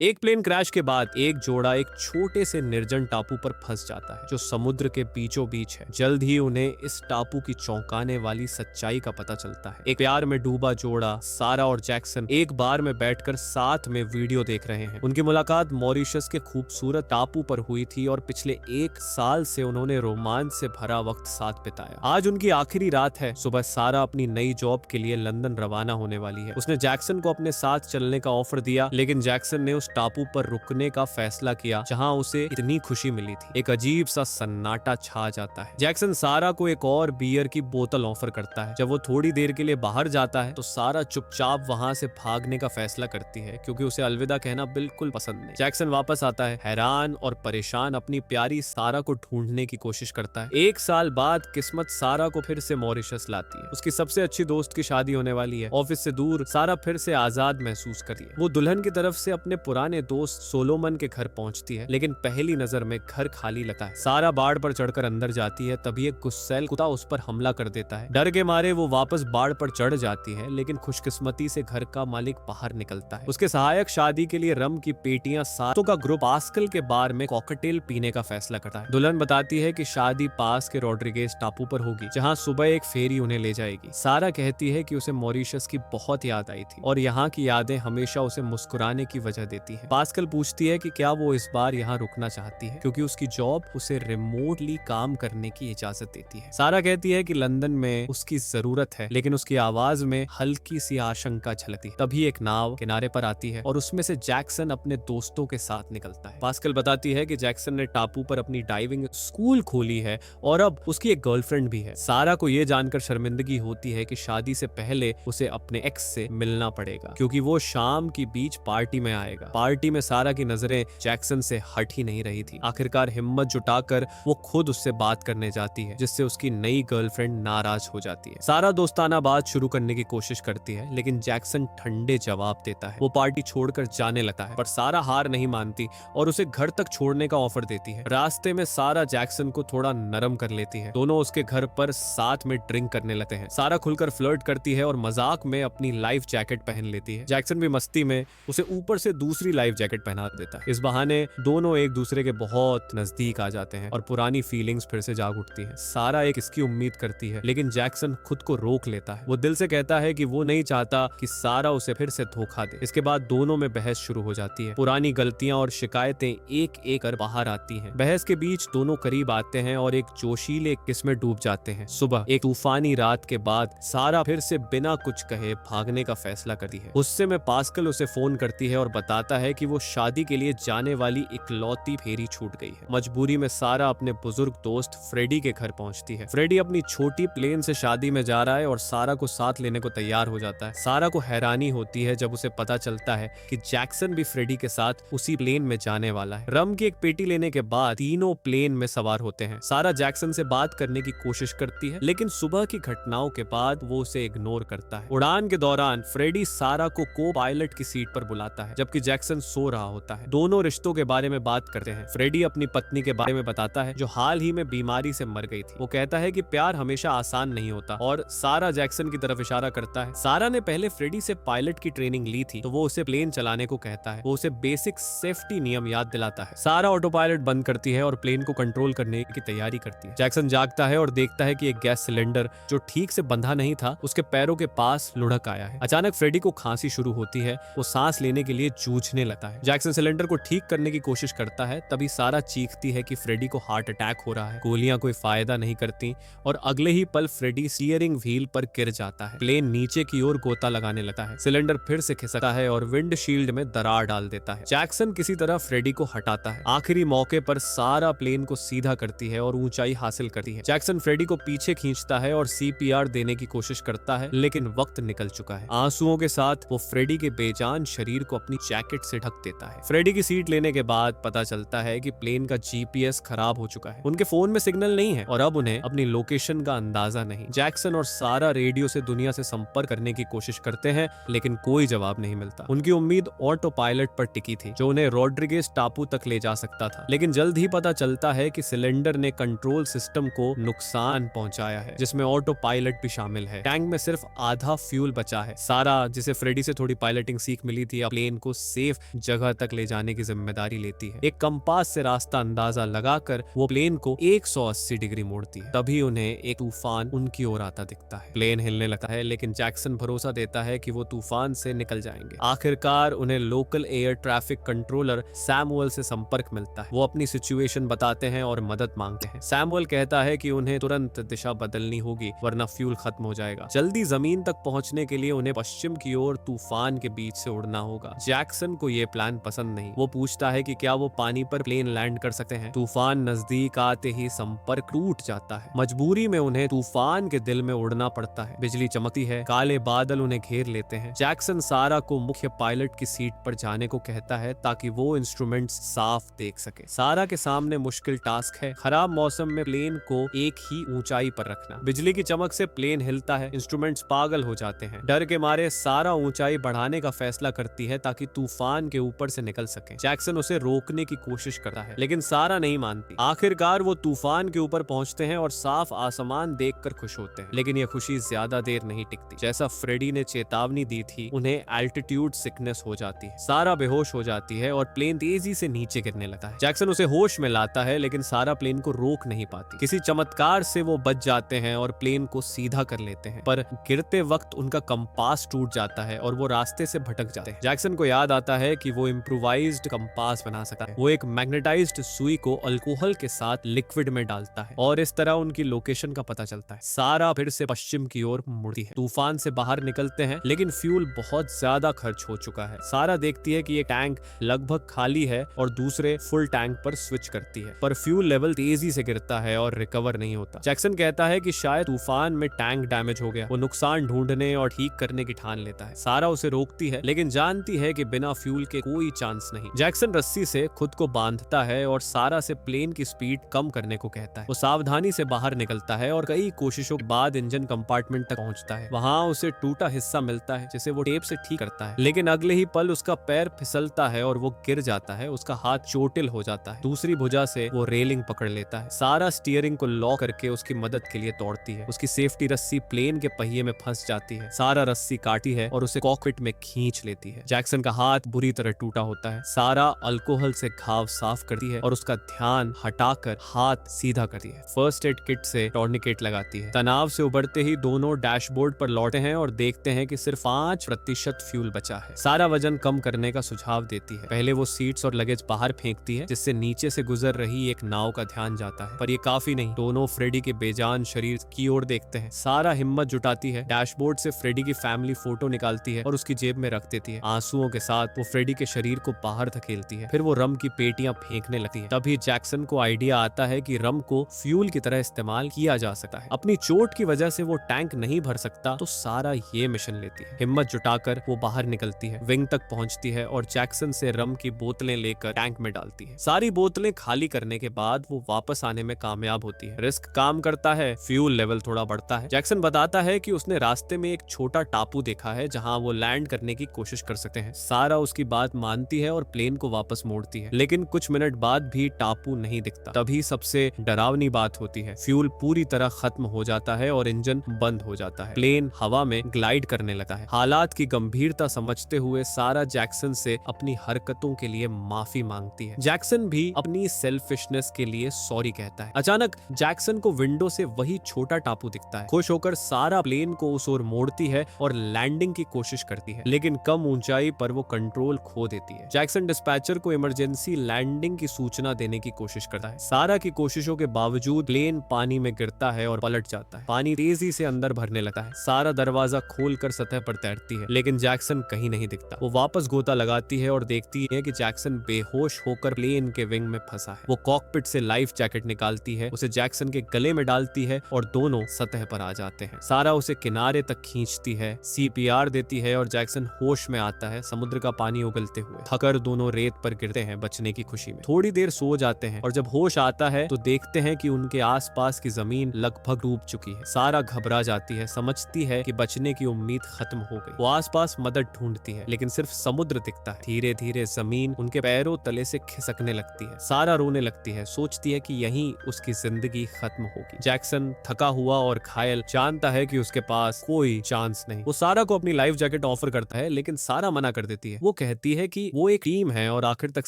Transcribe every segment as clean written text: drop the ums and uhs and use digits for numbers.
एक plane crash के बाद एक जोड़ा एक छोटे से निर्जन टापू पर फंस जाता है जो समुद्र के बीचों बीच है। जल्द ही उन्हें इस टापू की चौंकाने वाली सच्चाई का पता चलता है। एक प्यार में डूबा जोड़ा सारा और जैक्सन एक बार में बैठकर साथ में वीडियो देख रहे हैं। उनकी मुलाकात मॉरिशस के खूबसूरत टापू पर हुई थी और पिछले 1 साल से उन्होंने रोमांच से भरा वक्त साथ बिताया। आज उनकी आखिरी रात है। सुबह सारा अपनी नई जॉब के लिए लंदन रवाना होने वाली है। उसने जैक्सन को अपने साथ चलने का ऑफर दिया, लेकिन जैक्सन ने उस टापू पर रुकने का फैसला किया जहां उसे इतनी खुशी मिली थी। एक अजीब सा सन्नाटा छा जाता है। जैक्सन सारा को एक और बियर की बोतल ऑफर करता है। जब वो थोड़ी देर के लिए बाहर जाता है तो सारा चुपचाप वहां से भागने का फैसला करती है क्योंकि उसे अलविदा कहना बिल्कुल पसंद नहीं। जैक्सन वापस आता है, हैरान और परेशान अपनी प्यारी सारा को ढूंढने की कोशिश करता है। 1 साल बाद किस्मत सारा को फिर से मॉरिशस लाती है। उसकी सबसे अच्छी दोस्त की शादी होने वाली है। ऑफिस से दूर सारा फिर से आजाद महसूस करती है। वो दुल्हन की तरफ से अपने पुराने दोस्त सोलोमन के घर पहुंचती है, लेकिन पहली नजर में घर खाली लगता है। सारा बाड़ पर चढ़कर अंदर जाती है, तभी एक गुस्सैल कुत्ता उस पर हमला कर देता है। डर के मारे वो वापस बाड़ पर चढ़ जाती है, लेकिन खुशकिस्मती से घर का मालिक बाहर निकलता है। उसके सहायक शादी के लिए रम की पेटियां सातों का ग्रुप पास्कल के बार में कॉकटेल पीने का फैसला करता है। दुल्हन बताती है कि शादी पास के रॉड्रिगेज टापू पर होगी, जहां सुबह एक फेरी उन्हें ले जाएगी। सारा कहती है कि उसे मॉरिशस की बहुत याद आई थी और यहाँ की यादें हमेशा उसे मुस्कुराने की वजह देती है। पास्कल पूछती है कि क्या वो इस बार यहाँ रुकना चाहती है क्योंकि उसकी जॉब उसे रिमोटली काम करने की इजाजत देती है। सारा कहती है कि लंदन में उसकी जरूरत है, लेकिन उसकी आवाज में हल्की सी आशंका झलकती है। तभी एक नाव किनारे पर आती है और उसमें से जैक्सन अपने दोस्तों के साथ निकलता है। पास्कल बताती है कि जैक्सन ने टापू पर अपनी डाइविंग स्कूल खोली है और अब उसकी एक गर्लफ्रेंड भी है। सारा को यह जानकर शर्मिंदगी होती है कि शादी से पहले उसे अपने एक्स से मिलना पड़ेगा क्योंकि वो शाम की बीच पार्टी में आएगा। पार्टी में सारा की नजरें जैक्सन से हट ही नहीं रही थी। आखिरकार हिम्मत जुटाकर वो खुद उससे बात करने जाती है, जिससे उसकी नई गर्लफ्रेंड नाराज हो जाती है। सारा दोस्ताना बात शुरू करने की कोशिश करती है, लेकिन जैक्सन ठंडे जवाब देता है। वो पार्टी छोड़कर जाने लगता है, पर सारा हार नहीं मानती और उसे घर तक छोड़ने का ऑफर देती है। रास्ते में सारा जैक्सन को थोड़ा नरम कर लेती है। दोनों उसके घर पर साथ में ड्रिंक करने लगते हैं। सारा खुलकर फ्लर्ट करती है और मजाक में अपनी लाइफ जैकेट पहन लेती है। जैक्सन भी मस्ती में उसे ऊपर से दूसरी लाइफ जैकेट पहना देता है। इस बहाने दोनों एक दूसरे के बहुत नजदीक आ जाते हैं और पुरानी फीलिंग्स फिर से जाग उठती हैं। सारा एक इसकी उम्मीद करती है, लेकिन जैक्सन खुद को रोक लेता है। वो दिल से कहता है कि वो नहीं चाहता कि सारा उसे फिर से धोखा दे। इसके बाद दोनों में बहस शुरू हो जाती है। पुरानी गलतियां और शिकायतें एक एक कर बाहर आती हैं। बहस के बीच दोनों करीब आते हैं और एक जोशीले किस में डूब जाते हैं। सुबह एक तूफानी रात के बाद सारा फिर से बिना कुछ कहे भागने का फैसला करती है। गुस्से में पास्कल उसे फोन करती है और बताता है कि वो शादी के लिए जाने वाली इकलौती फेरी छूट गई है। मजबूरी में सारा अपने बुजुर्ग दोस्त फ्रेडी के घर पहुंचती है। फ्रेडी अपनी छोटी प्लेन से शादी में जा रहा है और सारा को साथ लेने को तैयार हो जाता है। सारा को हैरानी होती है जब उसे पता चलता है कि जैक्सन भी फ्रेडी के साथ उसी प्लेन में जाने वाला है। रम की एक पेटी लेने के बाद तीनों प्लेन में सवार होते हैं। सारा जैक्सन से बात करने की कोशिश करती है, लेकिन सुबह की घटनाओं के बाद वो उसे इग्नोर करता है। उड़ान के दौरान फ्रेडी सारा को पायलट की सीट पर बुलाता है, जबकि जैक्सन सो रहा होता है। दोनों रिश्तों के बारे में बात करते हैं। फ्रेडी अपनी पत्नी के बारे में बताता है जो हाल ही में बीमारी से मर गई थी। वो कहता है कि प्यार हमेशा आसान नहीं होता और सारा जैक्सन की तरफ इशारा करता है। सारा ने पहले फ्रेडी से पायलट की ट्रेनिंग ली थी, तो वो उसे प्लेन चलाने को कहता है। वो उसे बेसिक सेफ्टी नियम याद दिलाता है। सारा ऑटो पायलट बंद करती है और प्लेन को कंट्रोल करने की तैयारी करती है। जैक्सन जागता है और देखता है कि एक गैस सिलेंडर जो ठीक से बंधा नहीं था उसके पैरों के पास लुढ़क आया है। अचानक फ्रेडी को खांसी शुरू होती है। वो सांस लेने के लिए जूझने लगता है। जैक्सन सिलेंडर को ठीक करने की कोशिश करता है, तभी सारा चीखती है कि फ्रेडी को हार्ट अटैक हो रहा है। गोलियां कोई फायदा नहीं करती और अगले ही पल फ्रेडी स्टीयरिंग व्हील पर गिर जाता है। प्लेन नीचे की ओर गोता लगाने लगता है। सिलेंडर फिर से खिसकता है और विंडशील्ड में दरार डाल देता है। जैक्सन किसी तरह फ्रेडी को हटाता है। आखिरी मौके पर सारा प्लेन को सीधा करती है और ऊंचाई हासिल करती है। जैक्सन फ्रेडी को पीछे खींचता है और सीपीआर देने की कोशिश करता है, लेकिन वक्त निकल चुका है। आंसुओं के साथ वो फ्रेडी के बेजान शरीर को अपनी जैकेट से ढक देता है। फ्रेडी की सीट लेने के बाद पता चलता है कि प्लेन का जीपीएस खराब हो चुका है। उनके फोन में सिग्नल नहीं है और अब उन्हें अपनी लोकेशन का अंदाजा नहीं। जैक्सन और सारा रेडियो से दुनिया से संपर्क करने की कोशिश करते हैं, लेकिन कोई जवाब नहीं मिलता। उनकी उम्मीद ऑटो पायलट पर टिकी थी, जो उन्हें रॉड्रिगेज टापू तक ले जा सकता था, लेकिन जल्द ही पता चलता है कि सिलेंडर ने कंट्रोल सिस्टम को नुकसान पहुंचाया है, जिसमें ऑटो पायलट भी शामिल है। टैंक में सिर्फ आधा फ्यूल बचा है। सारा, जिसे फ्रेडी से थोड़ी पायलटिंग सीख मिली थी, प्लेन को सेफ सेफ जगह तक ले जाने की जिम्मेदारी लेती है। एक कंपास से रास्ता अंदाजा लगाकर वो प्लेन को 180 डिग्री मोड़ती है। तभी उन्हें एक तूफान उनकी ओर आता दिखता है। प्लेन हिलने लगता है, लेकिन जैक्सन भरोसा देता है कि वो तूफान से निकल जाएंगे। आखिरकार उन्हें local air traffic controller Samuel से संपर्क मिलता है। वो अपनी सिचुएशन बताते हैं और मदद मांगते हैं। सैमुअल कहता है कि उन्हें तुरंत दिशा बदलनी होगी वरना फ्यूल खत्म हो जाएगा। जल्दी जमीन तक पहुंचने के लिए उन्हें पश्चिम की ओर तूफान के बीच से उड़ना होगा। जैक्सन को यह प्लान पसंद नहीं। वो पूछता है कि क्या वो पानी पर प्लेन लैंड कर सकते हैं। तूफान नजदीक आते ही संपर्क टूट जाता है। मजबूरी में उन्हें तूफान के दिल में उड़ना पड़ता है। बिजली चमकती है, काले बादल उन्हें घेर लेते हैं। जैक्सन सारा को मुख्य पायलट की सीट पर जाने को कहता है ताकि वो इंस्ट्रूमेंट्स साफ देख सके। सारा के सामने मुश्किल टास्क है, खराब मौसम में प्लेन को एक ही ऊंचाई पर रखना। बिजली की चमक से प्लेन हिलता है, इंस्ट्रूमेंट्स पागल हो जाते हैं। डर के मारे सारा ऊंचाई बढ़ाने का फैसला करती है ताकि तूफान के ऊपर से निकल सके। जैक्सन उसे रोकने की कोशिश करता है, लेकिन सारा नहीं मानती। आखिरकार वो तूफान के ऊपर पहुंचते हैं और साफ आसमान देखकर खुश होते हैं। लेकिन यह खुशी ज्यादा देर नहीं टिकती। जैसा फ्रेडी ने चेतावनी दी थी, उन्हें एल्टीट्यूड सिकनेस हो जाती है। सारा बेहोश हो जाती है और प्लेन तेजी से नीचे गिरने लगता है। जैक्सन उसे होश में लाता है, लेकिन सारा प्लेन को रोक नहीं पाती। किसी चमत्कार से वो बच जाते हैं और प्लेन को सीधा कर लेते हैं, पर गिरते वक्त उनका कंपास टूट जाता है और वो रास्ते से भटक जाते हैं। जैक्सन को याद आता है कि वो इम्प्रोवाइज्ड कंपास बना सकता है। वो एक मैग्नेटाइज्ड सुई को अल्कोहल के साथ लिक्विड में डालता है और इस तरह उनकी लोकेशन का पता चलता है। सारा फिर से पश्चिम की ओर मुड़ती है। तूफान से बाहर निकलते हैं, लेकिन फ्यूल बहुत ज्यादा खर्च हो चुका है। सारा देखती है कि ये टैंक लगभग खाली है और दूसरे फुल टैंक पर स्विच करती है, पर फ्यूल लेवल तेजी से गिरता है और रिकवर नहीं होता। जैक्सन कहता है कि शायद तूफान में टैंक डैमेज हो गया। वो नुकसान ढूंढने और ठीक करने की ठान लेता है। सारा उसे रोकती है, लेकिन जानती है कि बिना फ्यूल के कोई चांस नहीं। जैक्सन रस्सी से खुद को बांधता है और सारा से प्लेन की स्पीड कम करने को कहता है। वो सावधानी से बाहर निकलता है और कई कोशिशों के बाद इंजन कंपार्टमेंट तक पहुंचता है। वहां उसे टूटा हिस्सा मिलता है जिसे वो टेप से ठीक करता है, लेकिन अगले ही पल उसका पैर फिसलता है और वो गिर जाता है। उसका हाथ चोटिल हो जाता है। दूसरी भुजा से वो रेलिंग पकड़ लेता है। सारा स्टीयरिंग को लॉक करके उसकी मदद के लिए तोड़ती है। उसकी सेफ्टी रस्सी प्लेन के पहिए में फंस जाती है। सारा रस्सी काटी है और उसे कॉकपिट में खींच लेती है। जैक्सन का हाथ बुरी तरह टूटा होता है। सारा अल्कोहल से घाव साफ करती है और उसका ध्यान हटाकर हाथ सीधा करती है। फर्स्ट एड किट से टॉर्निकेट लगाती है। तनाव से उबरते ही दोनों डैशबोर्ड पर लौटे हैं और देखते हैं कि सिर्फ 5% फ्यूल बचा है। सारा वजन कम करने का सुझाव देती है। पहले वो सीट्स और लगेज बाहर फेंकती है, जिससे नीचे से गुजर रही एक नाव का ध्यान जाता है, पर ये काफी नहीं। दोनों फ्रेडी के बेजान शरीर की ओर देखते हैं। सारा हिम्मत जुटाती है, डैशबोर्ड से फ्रेडी की फैमिली फोटो निकालती है और उसकी जेब में रख देती है। आंसुओं के साथ वो फ्रेडी के शरीर को बाहर धकेलती है। फिर वो रम की पेटियां फेंकने लगती है। तभी जैक्सन को आइडिया आता है कि रम को फ्यूल की तरह इस्तेमाल किया जा सकता है। अपनी चोट की वजह से वो टैंक नहीं भर सकता, तो सारा ये मिशन लेती है। हिम्मत जुटाकर वो बाहर निकलती है, विंग तक पहुंचती है और जैक्सन से रम की बोतलें लेकर टैंक में डालती है। सारी बोतलें खाली करने के बाद वो वापस आने में कामयाब होती है। रिस्क काम करता है, फ्यूल लेवल थोड़ा बढ़ता है। जैक्सन बताता है कि उसने रास्ते में एक छोटा टापू देखा है जहां वो लैंड करने की कोशिश कर सकते हैं। सारा उसकी बात मानती है और प्लेन को वापस मोड़ती है, लेकिन कुछ मिनट बाद भी टापू नहीं दिखता। तभी सबसे डरावनी बात होती है। फ्यूल पूरी तरह खत्म हो जाता है और इंजन बंद हो जाता है। प्लेन हवा में ग्लाइड करने लगता है। हालात की गंभीरता समझते हुए सारा जैक्सन से अपनी हरकतों के लिए माफी मांगती है। जैक्सन भी अपनी सेल्फिशनेस के लिए सॉरी कहता है। अचानक जैक्सन को विंडो से वही छोटा टापू दिखता है। खुश होकर सारा प्लेन को उस ओर मोड़ती है और लैंडिंग की कोशिश करती है, लेकिन कम ऊंचाई पर वो कंट्रोल खो देती है। जैक्सन डिस्पैचर को इमरजेंसी लैंडिंग की सूचना देने की कोशिश करता है। सारा की कोशिशों के बावजूद प्लेन पानी में गिरता है और पलट जाता है। पानी तेजी से अंदर भरने लगता है। सारा दरवाजा खोलकर सतह पर तैरती है, लेकिन जैक्सन कहीं नहीं दिखता। वो वापस गोता लगाती है और देखती है कि जैक्सन बेहोश होकर प्लेन के विंग में फंसा है। वो कॉकपिट से लाइफ जैकेट निकालती है, उसे जैक्सन के गले में डालती है और दोनों सतह पर आ जाते हैं। सारा उसे किनारे तक खींचती है, CPR देती है और जैक्सन होश में आता है, समुद्र का पानी उगलते हुए। थकर दोनों रेत पर गिरते हैं बचने की खुशी में। थोड़ी देर सो जाते हैं और जब होश आता है तो देखते हैं कि उनके आसपास की जमीन लगभग डूब चुकी है। सारा घबरा जाती है, समझती है कि बचने की उम्मीद खत्म हो गई। वो आसपास मदद ढूंढती है, लेकिन सिर्फ समुद्र दिखता है। धीरे धीरे जमीन उनके पैरों तले से खिसकने लगती है। सारा रोने लगती है, सोचती है कि यहीं उसकी जिंदगी खत्म होगी। जैक्सन थका हुआ और घायल जानता है कि उसके पास कोई चांस नहीं। वो सारा को अपनी लाइफ जैकेट ऑफर करता है, लेकिन सारा मना कर देती है। वो कहती है कि वो एक टीम है और आखिर तक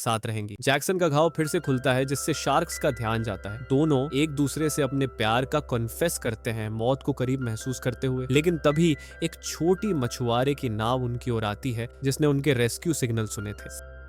साथ रहेंगी। जैक्सन का घाव फिर से खुलता है जिससे शार्क्स का ध्यान जाता है। दोनों एक दूसरे से अपने प्यार का कॉन्फेस करते हैं, मौत को करीब महसूस करते हुए। लेकिन तभी एक छोटी मछुआरे की नाव उनकी ओर आती है जिसने उनके रेस्क्यू सिग्नल सुने थे।